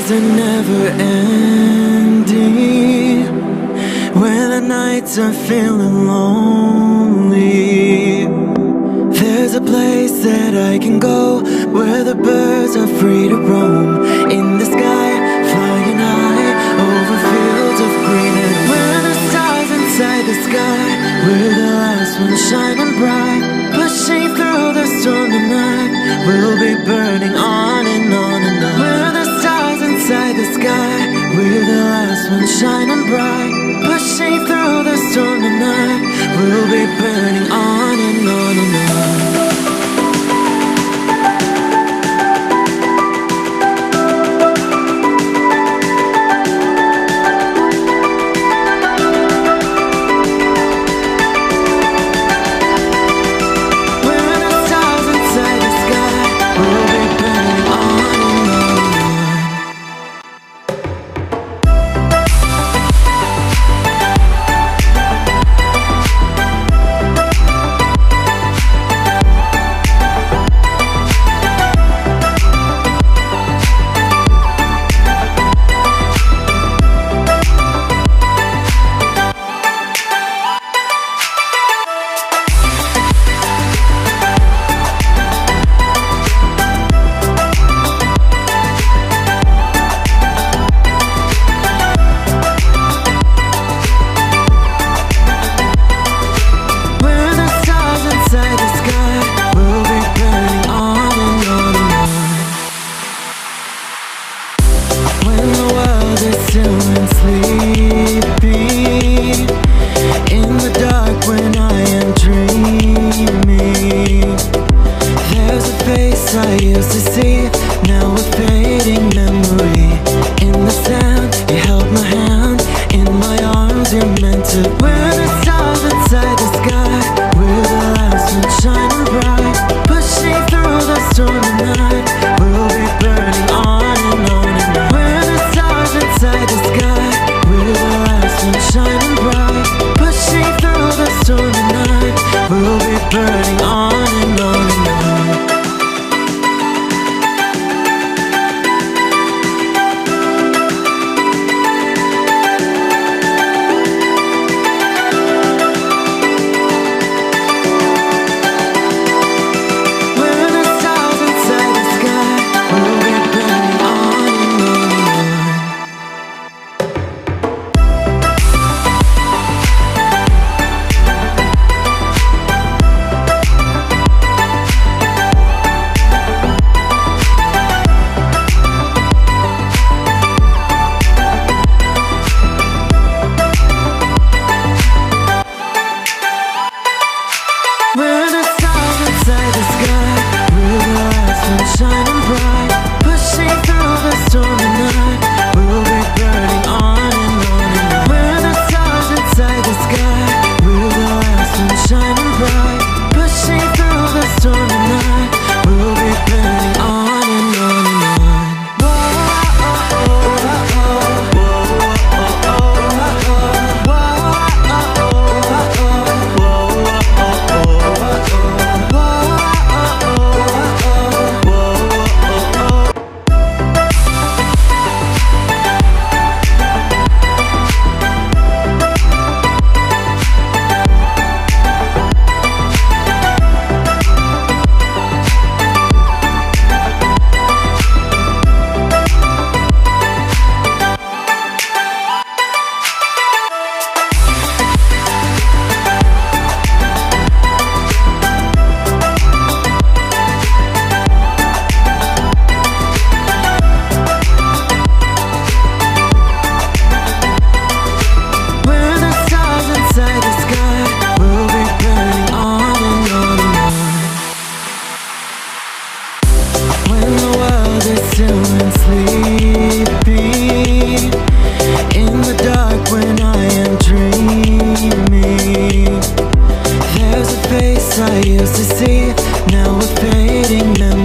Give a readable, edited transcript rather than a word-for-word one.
days are never ending, when the nights are feeling lonely. There's a place that I can go, where the birds are free to roam, in the sky, flying high, over fields of green. And where the stars inside the sky, we're the last ones shining bright, pushing through the storm tonight. We'll be burning on and on and on. We're the stars inside the sky, we're the last ones shining bright, pushing through the storm tonight. We'll be burning on and on and on. I used to see, now a fading memory. In the sand, you held my hand, in my arms you're meant to. We're the stars inside the sky, we're the last one shining bright, pushing through the storm tonight. We'll be burning on and on and on. We're the stars inside the sky, we're the last one shining bright, pushing through the storm tonight. We'll be burning on and on and on. Shining bright, pushing through the storm tonight. We'll be burning on and on and on. We're the stars inside the sky, we're the last ones shining bright, pushing through the storm tonight. We'll be burning on and on and on. I used to see, now a fading memory.